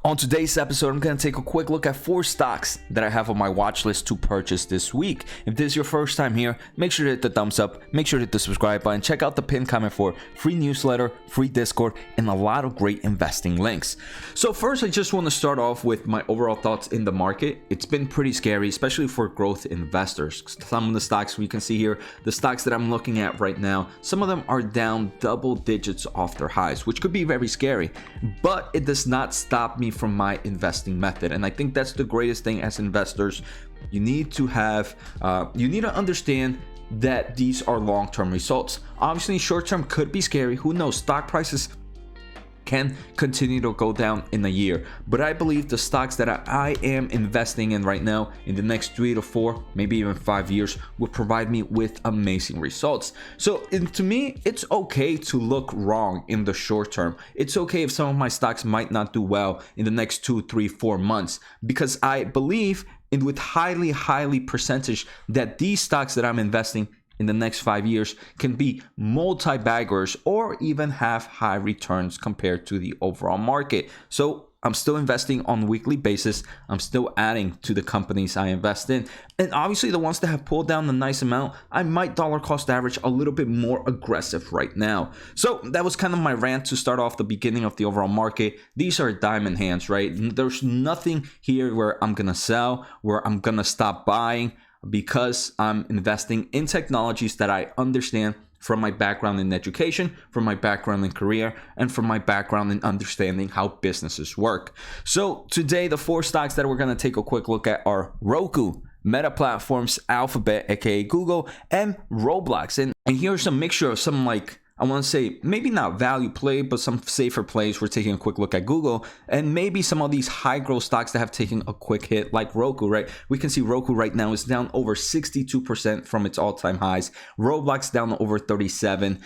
On today's episode, I'm going to take a quick look at 4 stocks that I have on my watch list to purchase this week. If this is your first time here, make sure to hit the thumbs up, make sure to hit the subscribe button, check out the pinned comment for free newsletter, free Discord, and a lot of great investing links. So first, I just want to start off with my overall thoughts in the market. It's been pretty scary, especially for growth investors. Some of the stocks we can see here, the stocks that I'm looking at right now, some of them are down double digits off their highs, which could be very scary, but it does not stop me from my investing method. And I think that's the greatest thing as investors. You need to understand that these are long-term results. Obviously, short-term could be scary. Who knows? Stock prices can continue to go down in a year, but I believe the stocks that I am investing in right now in the next 3 to 4, maybe even 5 years will provide me with amazing results. So to me, it's okay to look wrong in the short term. It's okay if some of my stocks might not do well in the next 2, 3, 4 months, because I believe in with highly percentage that these stocks that I'm investing in the next 5 years can be multi-baggers or even have high returns compared to the overall market. So I'm still investing on a weekly basis. I'm still adding to the companies I invest in. And obviously the ones that have pulled down a nice amount, I might dollar cost average a little bit more aggressive right now. So that was kind of my rant to start off the beginning of the overall market. These are diamond hands, right? There's nothing here where I'm gonna sell, where I'm gonna stop buying, because I'm investing in technologies that I understand from my background in education, from my background in career, and from my background in understanding how businesses work. So today, the 4 stocks that we're going to take a quick look at are Roku, Meta Platforms, Alphabet, aka Google, and Roblox. And here's a mixture of some, like, I want to say maybe not value play, but some safer plays. We're taking a quick look at Google, and maybe some of these high growth stocks that have taken a quick hit, like Roku, right? We can see Roku right now is down over 62% from its all-time highs. Roblox down over 37,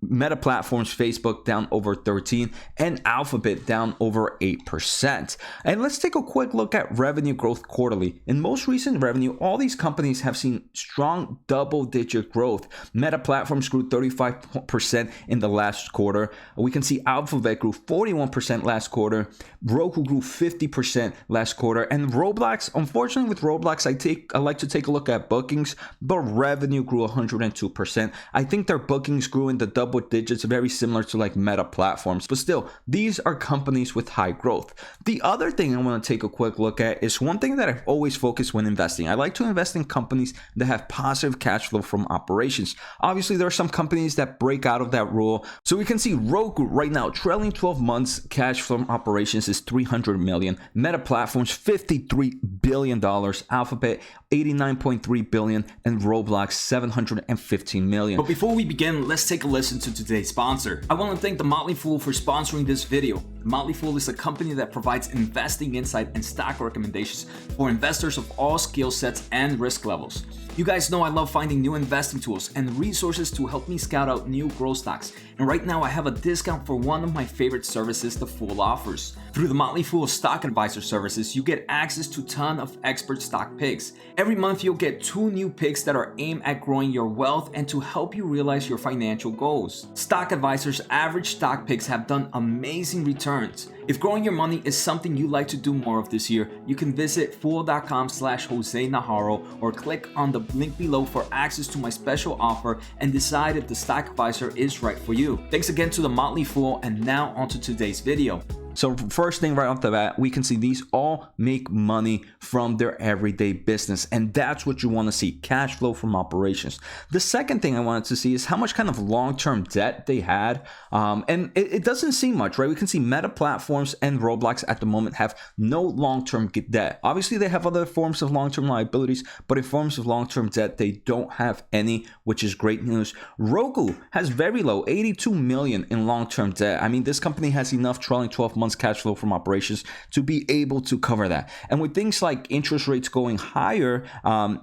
Meta Platforms, Facebook down over 13, and Alphabet down over 8%. And let's take a quick look at revenue growth quarterly. In most recent revenue, all these companies have seen strong double-digit growth. Meta Platforms grew 35% in the last quarter. We can see Alphabet grew 41% last quarter. Roku grew 50% last quarter. And Roblox, unfortunately with Roblox, I like to take a look at bookings, but revenue grew 102%. I think their bookings grew in the double digits, very similar to like Meta Platforms. But still, these are companies with high growth. The other thing I want to take a quick look at is one thing that I've always focused when investing. I like to invest in companies that have positive cash flow from operations. Obviously, there are some companies that break out of that rule. So we can see Roku right now, trailing 12 months cash from operations is $300 million. Meta Platforms, $53 billion. Alphabet, $89.3 billion. And Roblox, $715 million. But before we begin, let's take a listen to today's sponsor. I want to thank The Motley Fool for sponsoring this video. The Motley Fool is a company that provides investing insight and stock recommendations for investors of all skill sets and risk levels. You guys know I love finding new investing tools and resources to help me scout out new growth stocks. And right now I have a discount for one of my favorite services the Fool offers. Through the Motley Fool Stock Advisor services, you get access to a ton of expert stock picks. Every month you'll get 2 new picks that are aimed at growing your wealth and to help you realize your financial goals. Stock Advisor's average stock picks have done amazing returns. If growing your money is something you'd like to do more of this year, you can visit fool.com/Jose Najarro or click on the link below for access to my special offer and decide if the stock advisor is right for you. Thanks again to the Motley Fool, and now onto today's video. So first thing right off the bat, we can see these all make money from their everyday business. And that's what you want to see, cash flow from operations. The second thing I wanted to see is how much kind of long-term debt they had. And it doesn't seem much, right? We can see Meta Platforms and Roblox at the moment have no long-term debt. Obviously, they have other forms of long-term liabilities, but in forms of long-term debt, they don't have any, which is great news. Roku has very low, 82 million in long-term debt. I mean, this company has enough trailing 12 months cash flow from operations to be able to cover that. And with things like interest rates going higher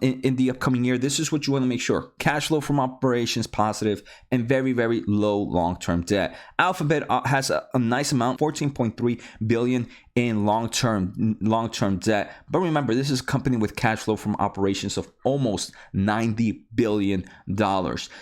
in the upcoming year, this is what you want to make sure. Cash flow from operations positive and very low long-term debt. Alphabet has a nice amount, 14.3 billion in long-term debt. But remember, this is a company with cash flow from operations of almost $90 billion.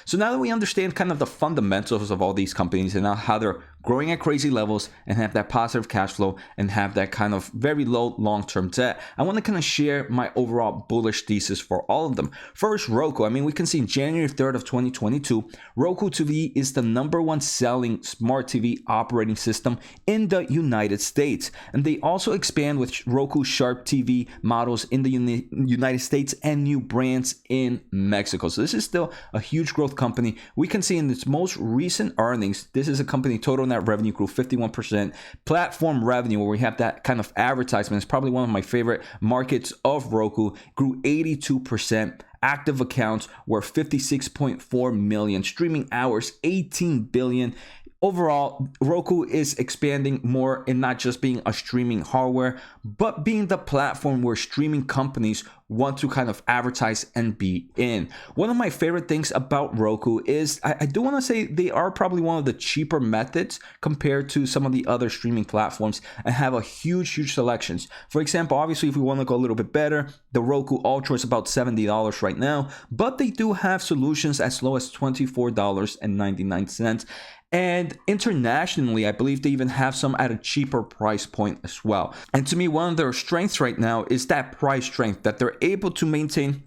So now that we understand kind of the fundamentals of all these companies and how they're growing at crazy levels, and have that positive cash flow and have that kind of very low long-term debt. I want to kind of share my overall bullish thesis for all of them. First, Roku. I mean, we can see January 3rd of 2022, Roku TV is the #1 selling smart TV operating system in the United States. And they also expand with Roku Sharp TV models in the United States and new brands in Mexico. So this is still a huge growth company. We can see in its most recent earnings, this is a company total net revenue grew 51%. Platform revenue, where we have that kind of advertisement, is probably one of my favorite markets of Roku, grew 82%. Active accounts were 56.4 million. Streaming hours, 18 billion. Overall, Roku is expanding more in not just being a streaming hardware, but being the platform where streaming companies want to kind of advertise and be in. One of my favorite things about Roku is I do want to say they are probably one of the cheaper methods compared to some of the other streaming platforms and have a huge selections. For example, obviously, if we want to go a little bit better, the Roku Ultra is about $70 right now, but they do have solutions as low as $24.99. And internationally, I believe they even have some at a cheaper price point as well. And to me, one of their strengths right now is that price strength, that they're able to maintain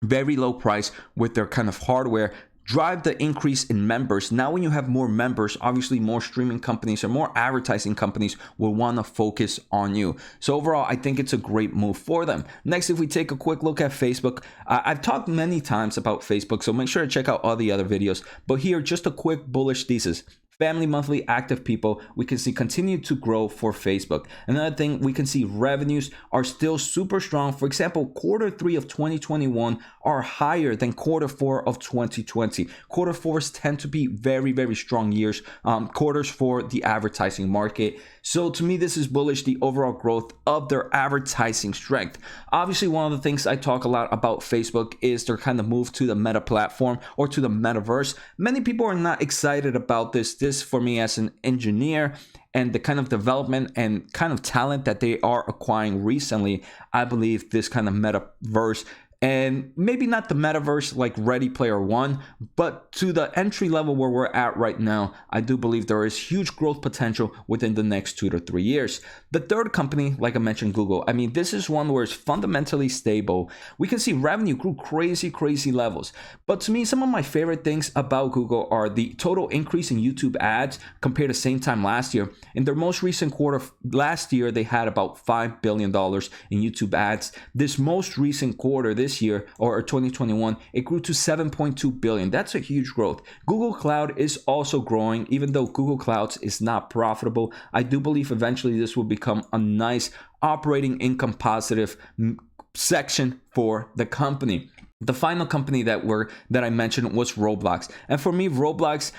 very low price with their kind of hardware, drive the increase in members. Now, when you have more members, obviously more streaming companies or more advertising companies will want to focus on you. So overall, I think it's a great move for them. Next, if we take a quick look at Facebook, I've talked many times about Facebook, so make sure to check out all the other videos. But here, just a quick bullish thesis. Family monthly active people, we can see continue to grow for Facebook. Another thing, we can see revenues are still super strong. For example, Q3 of 2021 are higher than Q4 of 2020. Q4s tend to be very strong quarters for the advertising market. So to me, this is bullish, the overall growth of their advertising strength. Obviously, one of the things I talk a lot about Facebook is their kind of move to the meta platform or to the metaverse. Many people are not excited about this. This for me as an engineer and the kind of development and kind of talent that they are acquiring recently, I believe this kind of metaverse, and maybe not the metaverse like Ready Player One, but to the entry level where we're at right now, I do believe there is huge growth potential within the next 2 to 3 years. The third company, like I mentioned, Google. I mean, this is one where it's fundamentally stable. We can see revenue grew crazy levels. But to me, some of my favorite things about Google are the total increase in YouTube ads compared to same time last year. In their most recent quarter last year, they had about $5 billion in YouTube ads. This most recent quarter, this year or 2021, it grew to 7.2 billion. That's a huge growth. Google Cloud is also growing, even though Google Clouds is not profitable. I do believe eventually this will become a nice operating income positive section for the company. The final company that I mentioned was Roblox. And for me, Roblox,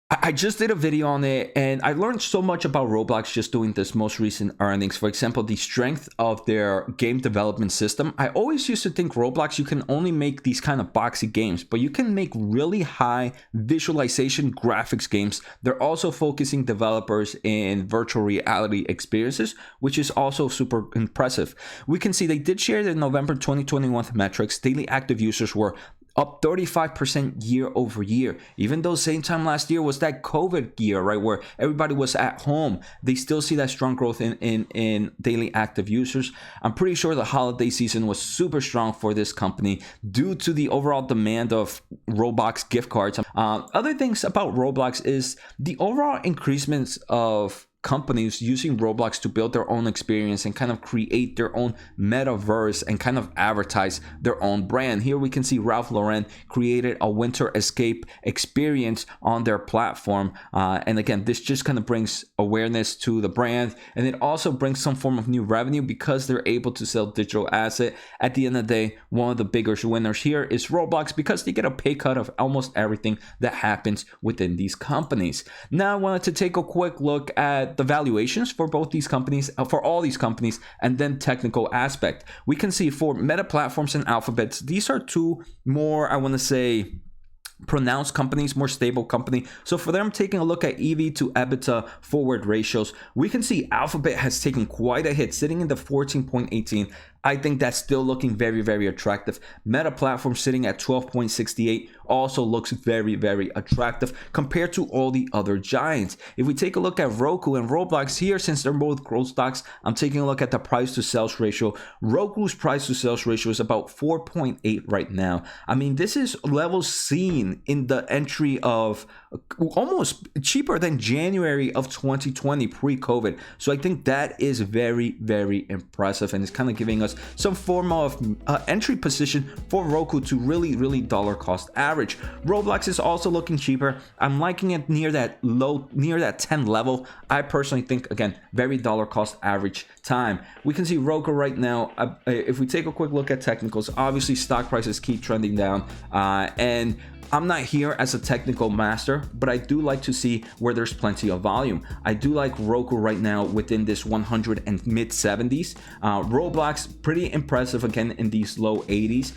I just did a video on it and I learned so much about Roblox just doing this most recent earnings. For example, the strength of their game development system. I always used to think Roblox, you can only make these kind of boxy games, but you can make really high visualization graphics games. They're also focusing developers in virtual reality experiences, which is also super impressive. We can see they did share their November 2021 metrics. Daily active users were up 35% year over year. Even though same time last year was that COVID year, right, where everybody was at home, they still see that strong growth in daily active users. I'm pretty sure the holiday season was super strong for this company due to the overall demand of Roblox gift cards. Other things about Roblox is the overall increasements of companies using Roblox to build their own experience and kind of create their own metaverse and kind of advertise their own brand. Here we can see Ralph Lauren created a winter escape experience on their platform. And again, this just kind of brings awareness to the brand, and it also brings some form of new revenue because they're able to sell digital asset. At the end of the day, one of the biggest winners here is Roblox because they get a pay cut of almost everything that happens within these companies. Now I wanted to take a quick look at the valuations for both these companies, for all these companies, and then technical aspect. We can see for Meta Platforms and Alphabet, these are two more, I want to say, pronounced companies, more stable company. So for them, taking a look at EV to EBITDA forward ratios, we can see Alphabet has taken quite a hit, sitting in the 14.18. I think that's still looking very, very attractive. Meta platform sitting at 12.68 also looks very, very attractive compared to all the other giants. If we take a look at Roku and Roblox here, since they're both growth stocks, I'm taking a look at the price to sales ratio. Roku's price to sales ratio is about 4.8 right now. I mean, this is levels seen in the entry of almost cheaper than January of 2020 pre-COVID. So I think that is very, very impressive, and it's kind of giving us some form of entry position for Roku to really dollar cost average. Roblox is also looking cheaper. I'm liking it near that 10 level. I personally think, again, very dollar cost average time. We can see Roku right now. If we take a quick look at technicals, obviously stock prices keep trending down, and I'm not here as a technical master, but I do like to see where there's plenty of volume. I do like Roku right now within this 100 and mid 70s. Roblox, pretty impressive again in these low 80s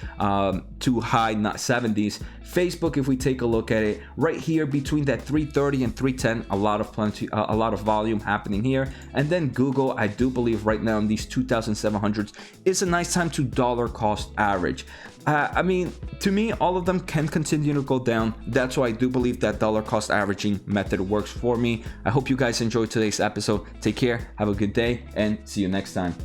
to high 70s. Facebook, if we take a look at it, right here between that 330 and 310, a lot of volume happening here. And then Google, I do believe right now in these 2,700s is a nice time to dollar cost average. I mean, to me, all of them can continue to go down. That's why I do believe that dollar cost averaging method works for me. I hope you guys enjoyed today's episode. Take care, have a good day, and see you next time.